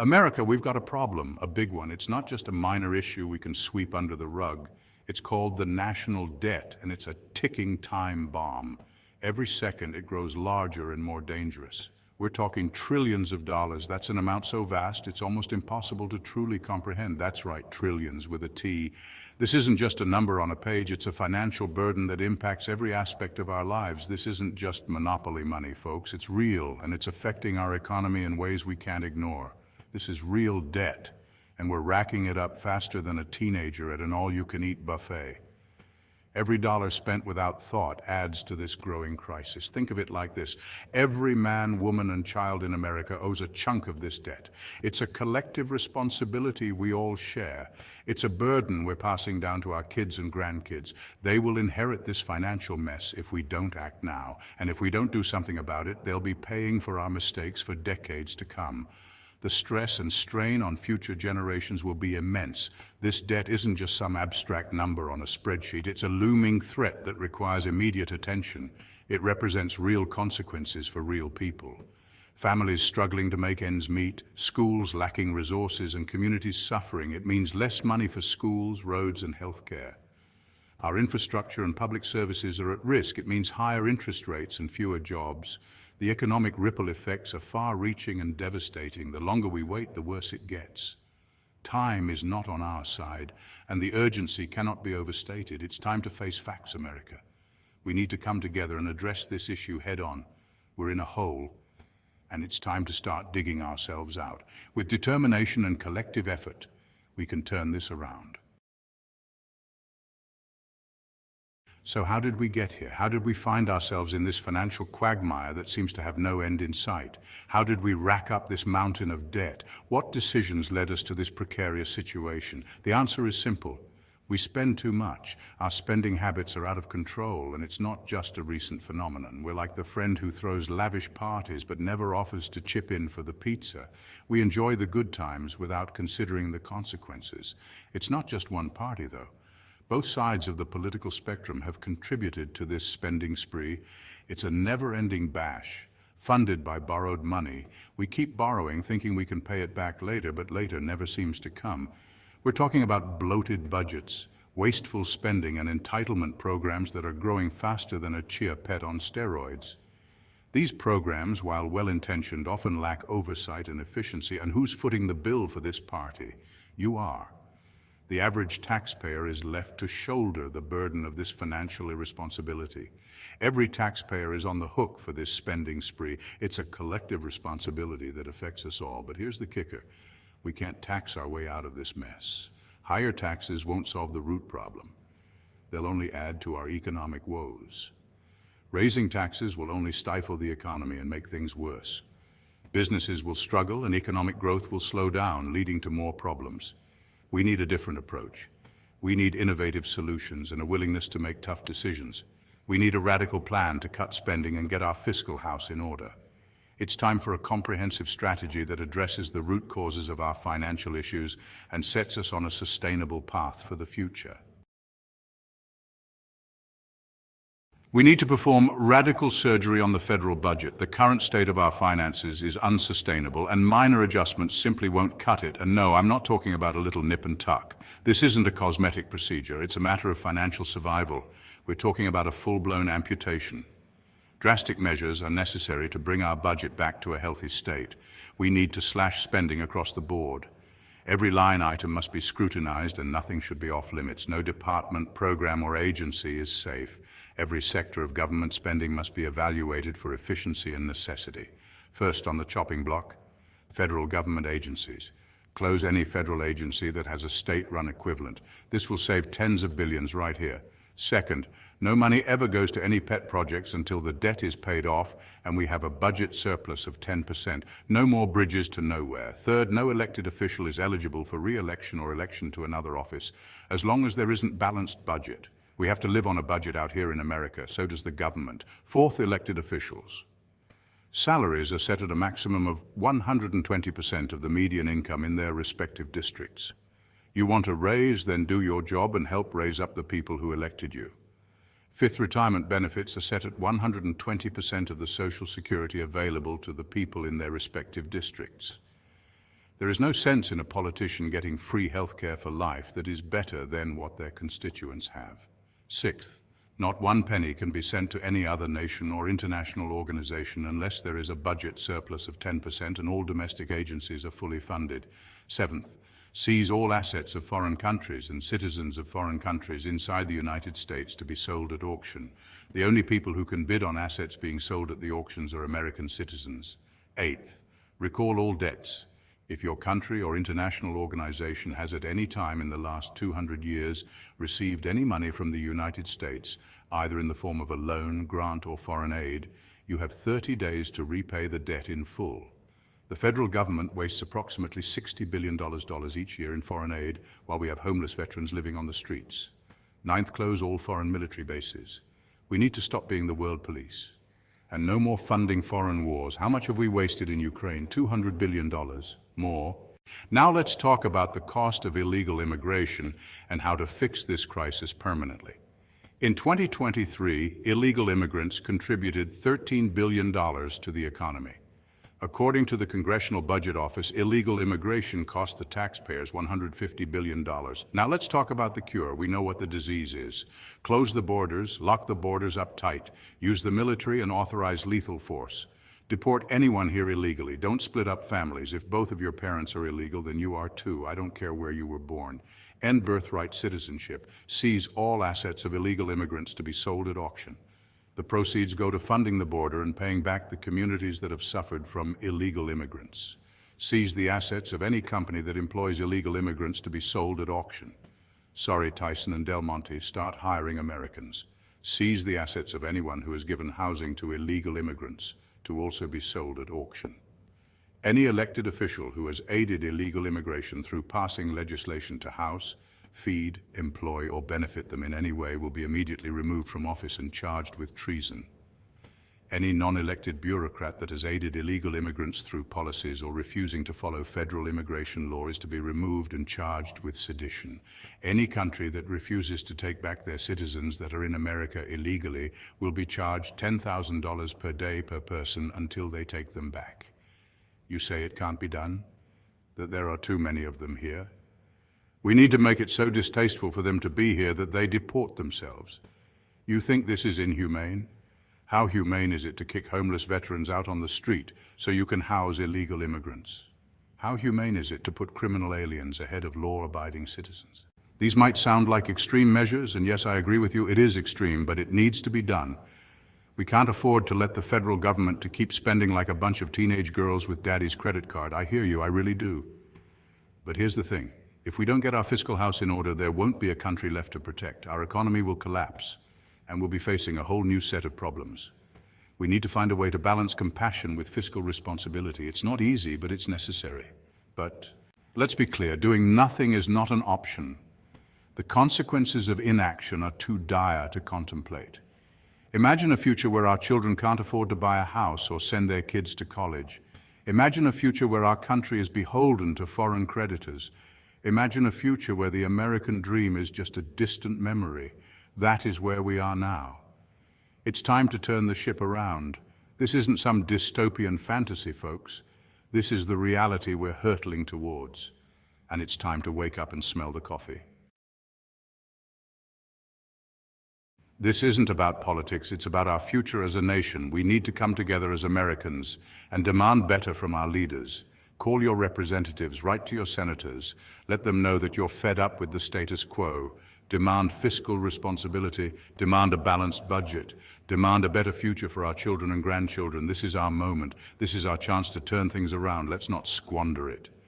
America, we've got a problem, a big one. It's not just a minor issue we can sweep under the rug. It's called the national debt, and it's a ticking time bomb. Every second it grows larger and more dangerous. We're talking trillions of dollars. That's an amount so vast it's almost impossible to truly comprehend. That's right, trillions with a T. This isn't just a number on a page, it's a financial burden that impacts every aspect of our lives. This isn't just monopoly money, folks. It's real, and it's affecting our economy in ways we can't ignore. This is real debt, and we're racking it up faster than a teenager at an all-you-can-eat buffet. Every dollar spent without thought adds to this growing crisis. Think of it like this. Every man, woman, and child in America owes a chunk of this debt. It's a collective responsibility we all share. It's a burden we're passing down to our kids and grandkids. They will inherit this financial mess if we don't act now. And if we don't do something about it, they'll be paying for our mistakes for decades to come. The stress and strain on future generations will be immense. This debt isn't just some abstract number on a spreadsheet. It's a looming threat that requires immediate attention. It represents real consequences for real people. Families struggling to make ends meet, schools lacking resources, and communities suffering. It means less money for schools, roads, and healthcare. Our infrastructure and public services are at risk. It means higher interest rates and fewer jobs. The economic ripple effects are far-reaching and devastating. The longer we wait, the worse it gets. Time is not on our side, and the urgency cannot be overstated. It's time to face facts, America. We need to come together and address this issue head-on. We're in a hole, and it's time to start digging ourselves out. With determination and collective effort, we can turn this around. So how did we get here? How did we find ourselves in this financial quagmire that seems to have no end in sight? How did we rack up this mountain of debt? What decisions led us to this precarious situation? The answer is simple. We spend too much. Our spending habits are out of control, and it's not just a recent phenomenon. We're like the friend who throws lavish parties but never offers to chip in for the pizza. We enjoy the good times without considering the consequences. It's not just one party, though. Both sides of the political spectrum have contributed to this spending spree. It's a never-ending bash, funded by borrowed money. We keep borrowing, thinking we can pay it back later, but later never seems to come. We're talking about bloated budgets, wasteful spending, and entitlement programs that are growing faster than a chia pet on steroids. These programs, while well-intentioned, often lack oversight and efficiency. And who's footing the bill for this party? You are. The average taxpayer is left to shoulder the burden of this financial irresponsibility. Every taxpayer is on the hook for this spending spree. It's a collective responsibility that affects us all. But here's the kicker. We can't tax our way out of this mess. Higher taxes won't solve the root problem. They'll only add to our economic woes. Raising taxes will only stifle the economy and make things worse. Businesses will struggle and economic growth will slow down, leading to more problems. We need a different approach. We need innovative solutions and a willingness to make tough decisions. We need a radical plan to cut spending and get our fiscal house in order. It's time for a comprehensive strategy that addresses the root causes of our financial issues and sets us on a sustainable path for the future. We need to perform radical surgery on the federal budget. The current state of our finances is unsustainable, and minor adjustments simply won't cut it. And no, I'm not talking about a little nip and tuck. This isn't a cosmetic procedure. It's a matter of financial survival. We're talking about a full-blown amputation. Drastic measures are necessary to bring our budget back to a healthy state. We need to slash spending across the board. Every line item must be scrutinized and nothing should be off limits. No department, program, or agency is safe. Every sector of government spending must be evaluated for efficiency and necessity. First on the chopping block, federal government agencies. Close any federal agency that has a state-run equivalent. This will save tens of billions right here. Second, no money ever goes to any pet projects until the debt is paid off and we have a budget surplus of 10%. No more bridges to nowhere. Third, no elected official is eligible for re-election or election to another office as long as there isn't balanced budget. We have to live on a budget out here in America, so does the government. Fourth, elected officials. Salaries are set at a maximum of 120% of the median income in their respective districts. You want a raise, then do your job and help raise up the people who elected you. Fifth, retirement benefits are set at 120% of the Social Security available to the people in their respective districts. There is no sense in a politician getting free healthcare for life that is better than what their constituents have. Sixth, not one penny can be sent to any other nation or international organization unless there is a budget surplus of 10% and all domestic agencies are fully funded. Seventh, seize all assets of foreign countries and citizens of foreign countries inside the United States to be sold at auction. The only people who can bid on assets being sold at the auctions are American citizens. Eighth, recall all debts. If your country or international organization has at any time in the last 200 years received any money from the United States, either in the form of a loan, grant, or foreign aid, you have 30 days to repay the debt in full. The federal government wastes approximately $60 billion each year in foreign aid, while we have homeless veterans living on the streets. Ninth, close all foreign military bases. We need to stop being the world police. And no more funding foreign wars. How much have we wasted in Ukraine? $200 billion. More. Now let's talk about the cost of illegal immigration and how to fix this crisis permanently. In 2023, illegal immigrants contributed $13 billion to the economy. According to the Congressional Budget Office, illegal immigration cost the taxpayers $150 billion. Now let's talk about the cure. We know what the disease is. Close the borders, lock the borders up tight, use the military and authorize lethal force. Deport anyone here illegally. Don't split up families. If both of your parents are illegal, then you are too. I don't care where you were born. End birthright citizenship. Seize all assets of illegal immigrants to be sold at auction. The proceeds go to funding the border and paying back the communities that have suffered from illegal immigrants. Seize the assets of any company that employs illegal immigrants to be sold at auction. Sorry, Tyson and Del Monte, start hiring Americans. Seize the assets of anyone who has given housing to illegal immigrants to also be sold at auction. Any elected official who has aided illegal immigration through passing legislation to house, feed, employ, or benefit them in any way will be immediately removed from office and charged with treason. Any non-elected bureaucrat that has aided illegal immigrants through policies or refusing to follow federal immigration law is to be removed and charged with sedition. Any country that refuses to take back their citizens that are in America illegally will be charged $10,000 per day per person until they take them back. You say it can't be done? That there are too many of them here? We need to make it so distasteful for them to be here that they deport themselves. You think this is inhumane? How humane is it to kick homeless veterans out on the street so you can house illegal immigrants? How humane is it to put criminal aliens ahead of law-abiding citizens? These might sound like extreme measures, and yes, I agree with you, it is extreme, but it needs to be done. We can't afford to let the federal government to keep spending like a bunch of teenage girls with daddy's credit card. I hear you, I really do. But here's the thing. If we don't get our fiscal house in order, there won't be a country left to protect. Our economy will collapse, and we'll be facing a whole new set of problems. We need to find a way to balance compassion with fiscal responsibility. It's not easy, but it's necessary. But let's be clear, doing nothing is not an option. The consequences of inaction are too dire to contemplate. Imagine a future where our children can't afford to buy a house or send their kids to college. Imagine a future where our country is beholden to foreign creditors. Imagine a future where the American dream is just a distant memory. That is where we are now. It's time to turn the ship around. This isn't some dystopian fantasy, folks. This is the reality we're hurtling towards. And it's time to wake up and smell the coffee. This isn't about politics, it's about our future as a nation. We need to come together as Americans and demand better from our leaders. Call your representatives, write to your senators, let them know that you're fed up with the status quo. Demand fiscal responsibility, demand a balanced budget, demand a better future for our children and grandchildren. This is our moment. This is our chance to turn things around. Let's not squander it.